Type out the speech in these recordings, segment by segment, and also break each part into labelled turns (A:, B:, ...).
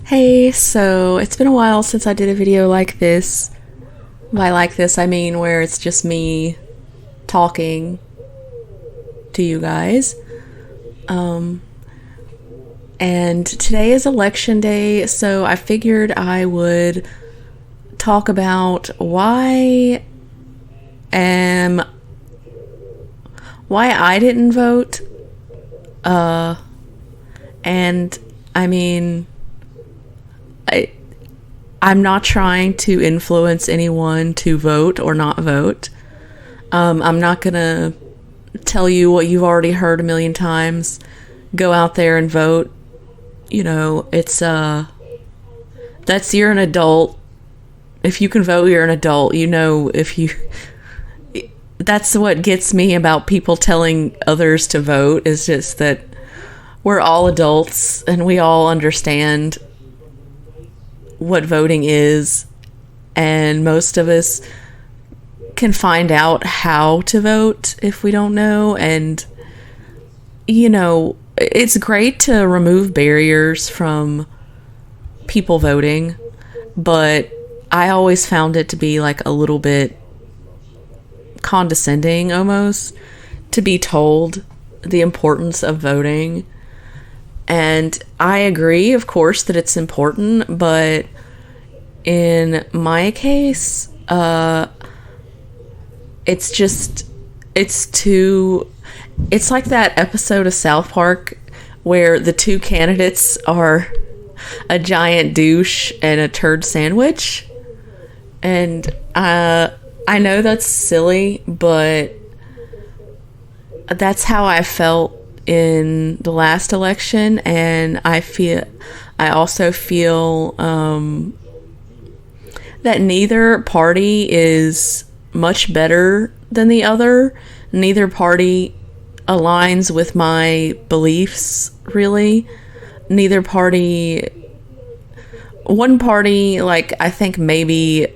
A: Hey, so it's been a while since I did a video like this. By like this, I mean where it's just me talking to you guys. Um, and today is election day, so I figured I would talk about am why I didn't vote. And I mean, I I'm not trying to influence anyone to vote or not vote. I'm not gonna tell you what you've already heard a million times. Go out there and vote. You know, that's you're an adult. If you can vote, you're an adult. You know, if you that's what gets me about people telling others to vote is just that we're all adults and we all understand what voting is, and most of us can find out how to vote if we don't know. And you know, it's great to remove barriers from people voting, but I always found it to be like a little bit condescending almost to be told the importance of voting. And I agree, of course, that it's important, but in my case, it's like that episode of South Park where the two candidates are a giant douche and a turd sandwich. And I know that's silly, but that's how I felt in the last election. And I also feel that neither party is much better than the other. Neither party aligns with my beliefs, really. One party, like, I think maybe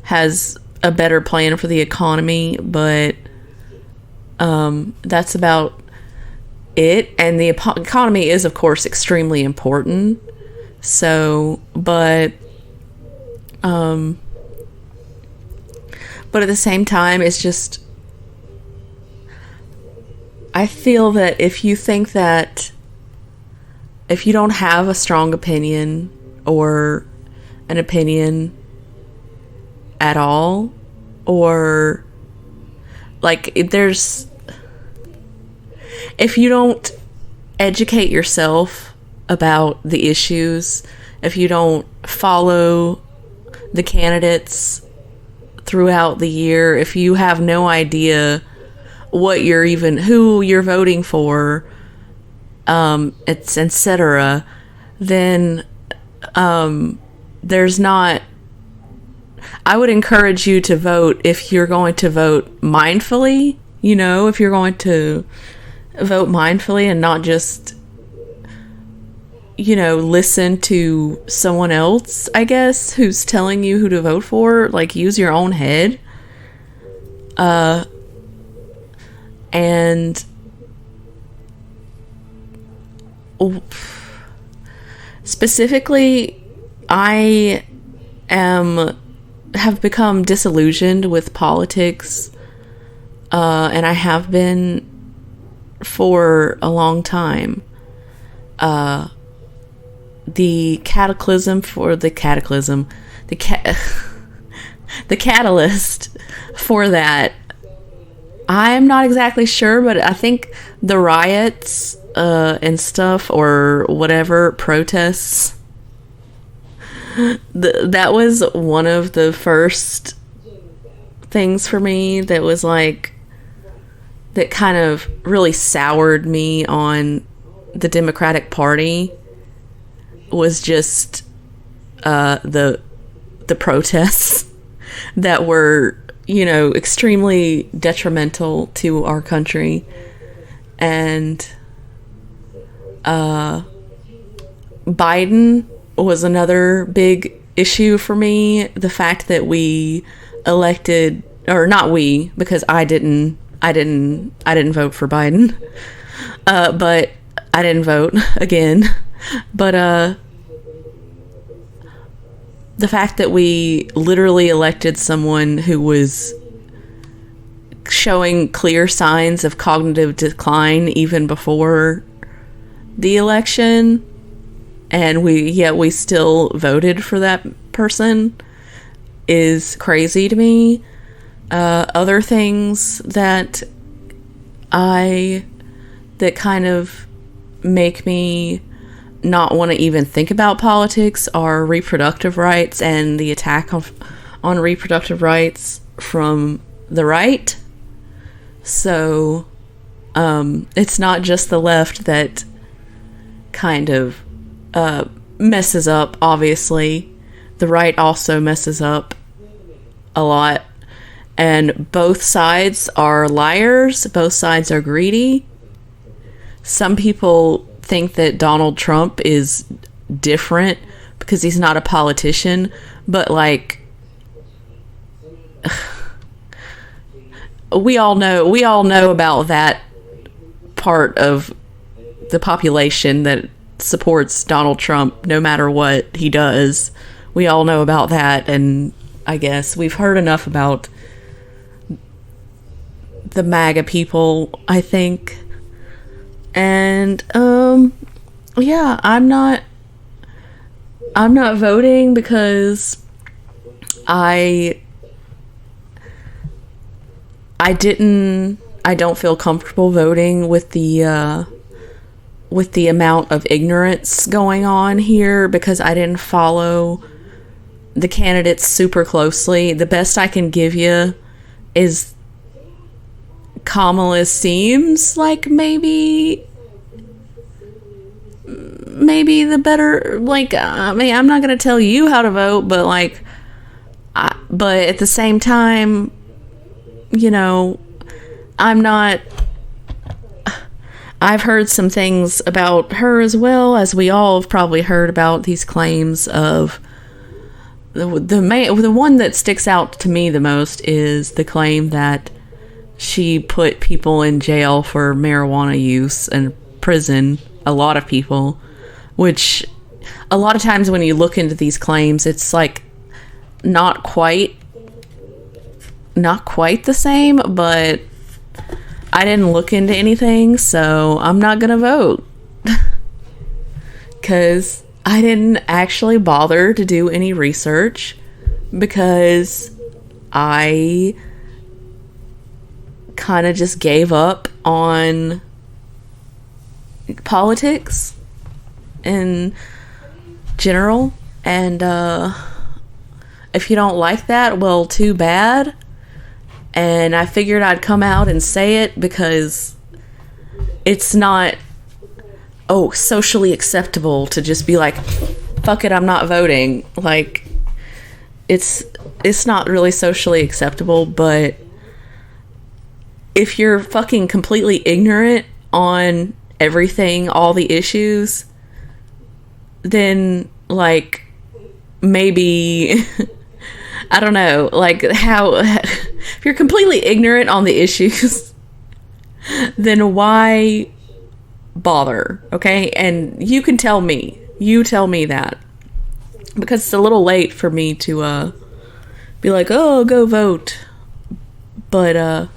A: has a better plan for the economy, but that's about it. And the economy is, of course, extremely important. So, but at the same time, it's just, I feel that if you don't have a strong opinion or an opinion at all, or like if you don't educate yourself about the issues, if you don't follow the candidates throughout the year, if you have no idea who you're voting for, it's etc., then there's not. I would encourage you to vote if you're going to vote mindfully. You know, if you're going to vote mindfully and not just, you know, listen to someone else, I guess, who's telling you who to vote for. Like, use your own head. And specifically, I have become disillusioned with politics, and I have been for a long time. The catalyst for that, I'm not exactly sure, but I think the riots and stuff, or whatever, protests, that was one of the first things for me that was like, that kind of really soured me on the Democratic Party, was just the protests that were, you know, extremely detrimental to our country. And Biden was another big issue for me. The fact that we elected, or not we, because I didn't vote for Biden, but I didn't vote again. But the fact that we literally elected someone who was showing clear signs of cognitive decline even before the election, and we still voted for that person, is crazy to me. Other things that kind of make me not want to even think about politics are reproductive rights and the attack on reproductive rights from the right. So it's not just the left that kind of messes up. Obviously, the right also messes up a lot, and both sides are liars. Both sides are greedy. Some people think that Donald Trump is different because he's not a politician, but like we all know about that part of the population that supports Donald Trump no matter what he does. We all know about that, and I guess we've heard enough about the MAGA people, I think. And yeah, I'm not voting because I don't feel comfortable voting with the amount of ignorance going on here, because I didn't follow the candidates super closely. The best I can give you is Kamala seems like maybe the better, like, I mean, I'm not going to tell you how to vote, but like, but at the same time, you know, I've heard some things about her as well, as we all have probably heard about these claims of the one that sticks out to me the most is the claim that she put people in jail for marijuana use and prison, a lot of people, which a lot of times when you look into these claims, it's like not quite the same, but I didn't look into anything, so I'm not gonna vote because I didn't actually bother to do any research, because I kind of just gave up on politics in general. And if you don't like that, well, too bad. And I figured I'd come out and say it because it's not socially acceptable to just be like, fuck it, I'm not voting. Like, it's not really socially acceptable. But if you're fucking completely ignorant on everything, all the issues, then like maybe I don't know, like how if you're completely ignorant on the issues, then why bother? Okay? And you can tell me. You tell me that. Because it's a little late for me to be like, "Oh, go vote." But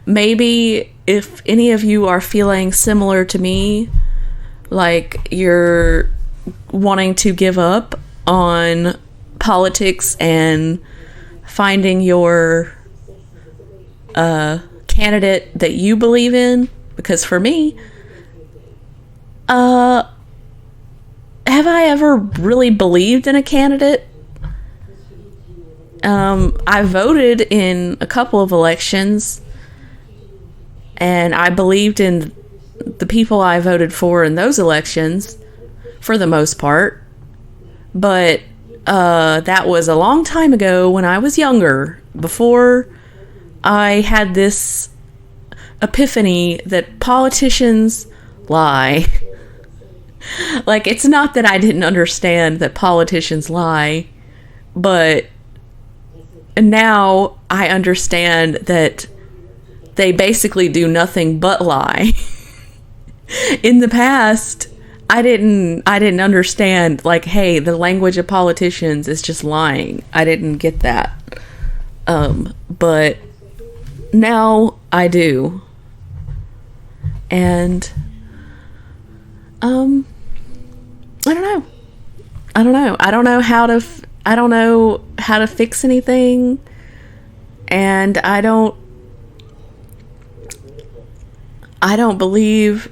A: maybe if any of you are feeling similar to me, like you're wanting to give up on politics and finding your candidate that you believe in, because for me, have I ever really believed in a candidate? I voted in a couple of elections, and I believed in the people I voted for in those elections for the most part. But that was a long time ago when I was younger, before I had this epiphany that politicians lie. Like, it's not that I didn't understand that politicians lie, but now I understand that they basically do nothing but lie. In the past, I didn't understand, like, hey, the language of politicians is just lying. I didn't get that. But now I do. And I don't know. I don't know how to fix anything, and I don't believe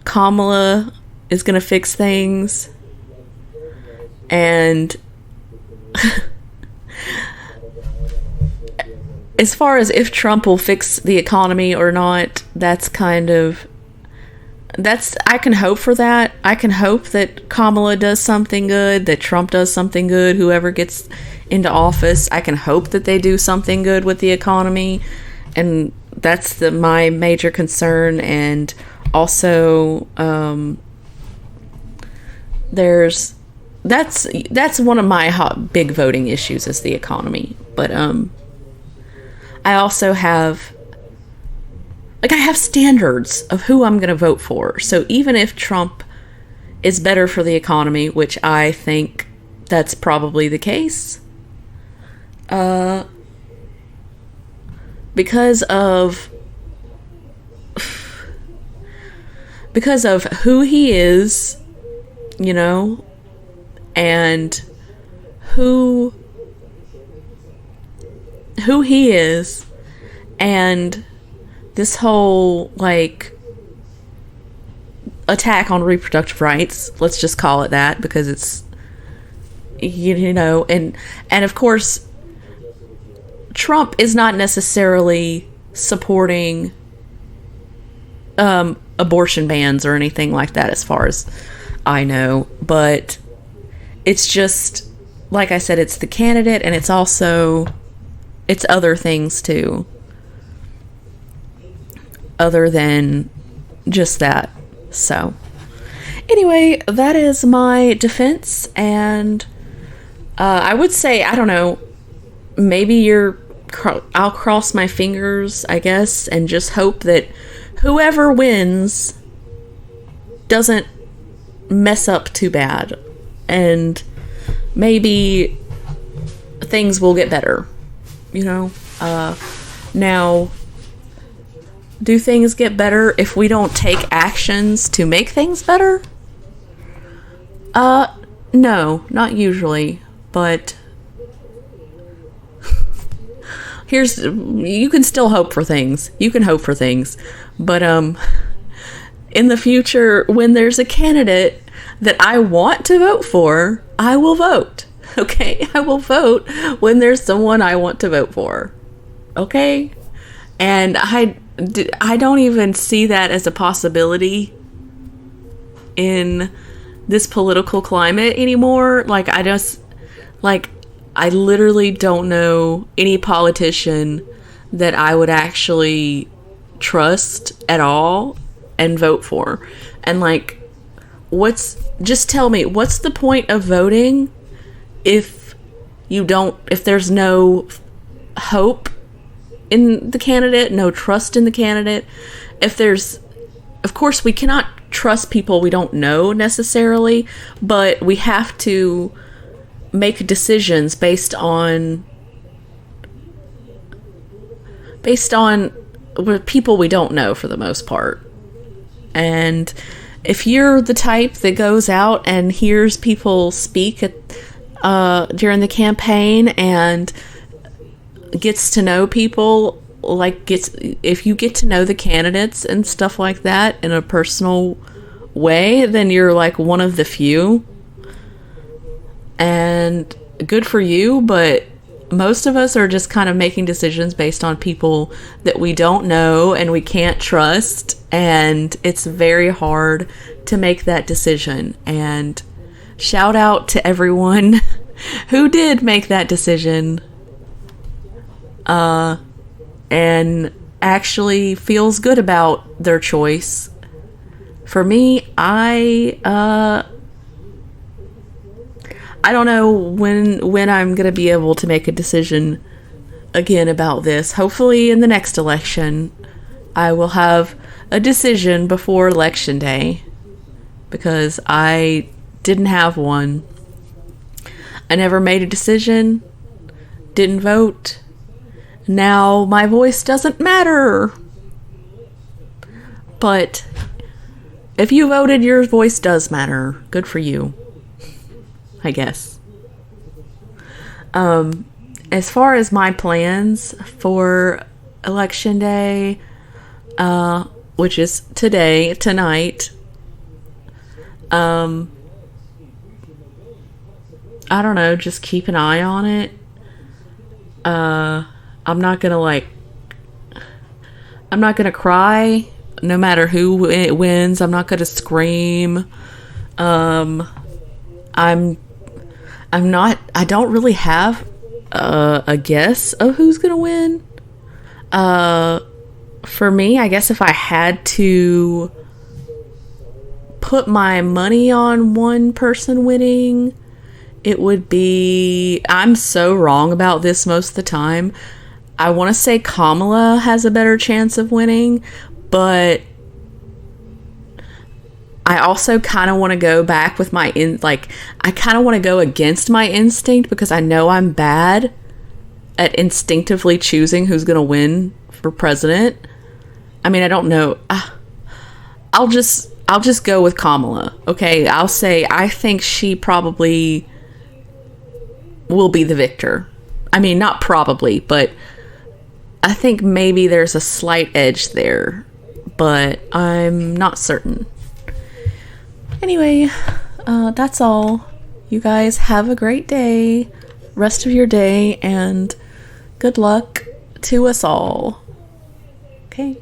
A: Kamala is going to fix things. And as far as if Trump will fix the economy or not, I can hope for that. I can hope that Kamala does something good, that Trump does something good, whoever gets into office. I can hope that they do something good with the economy. And that's my major concern. And also, that's one of my big voting issues is the economy. But I also have standards of who I'm going to vote for. So even if Trump is better for the economy, which I think that's probably the case, because of who he is, and who he is, and this whole attack on reproductive rights, let's just call it that, because it's and of course Trump is not necessarily supporting abortion bans or anything like that, as far as I know, but it's just, like I said, it's the candidate, and it's other things too, other than just that. So anyway, that is my defense, and I would say, I don't know, maybe I'll cross my fingers, I guess, and just hope that whoever wins doesn't mess up too bad, and maybe things will get better, now, do things get better if we don't take actions to make things better? No, not usually, but you can still hope for things. You can hope for things, but in the future, when there's a candidate that I want to vote for, I will vote. Okay? I will vote when there's someone I want to vote for. Okay? And I don't even see that as a possibility in this political climate anymore. I literally don't know any politician that I would actually trust at all and vote for. And just tell me, what's the point of voting if there's no hope in the candidate, no trust in the candidate? Of course, we cannot trust people we don't know necessarily, but we have to make decisions based on people we don't know for the most part. And if you're the type that goes out and hears people speak during the campaign and gets to know people, if you get to know the candidates and stuff like that in a personal way, then you're one of the few. And good for you, but most of us are just kind of making decisions based on people that we don't know and we can't trust, and it's very hard to make that decision. And shout out to everyone who did make that decision and actually feels good about their choice. For me, I don't know when I'm going to be able to make a decision again about this. Hopefully in the next election, I will have a decision before election day because I didn't have one. I never made a decision, didn't vote. Now my voice doesn't matter. But if you voted, your voice does matter. Good for you, I guess. As far as my plans for election day, which is tonight, I don't know, just keep an eye on it. I'm not gonna cry no matter who wins. I'm not gonna scream. I don't really have a guess of who's gonna win. For me, I guess if I had to put my money on one person winning, it would be, I'm so wrong about this most of the time. I want to say Kamala has a better chance of winning, but I also kind of want to go back with I kind of want to go against my instinct because I know I'm bad at instinctively choosing who's going to win for president. I mean, I don't know. I'll just go with Kamala. Okay, I'll say I think she probably will be the victor. I mean, not probably, but I think maybe there's a slight edge there, but I'm not certain. Anyway, that's all. You guys have a great day, rest of your day, and good luck to us all. Okay.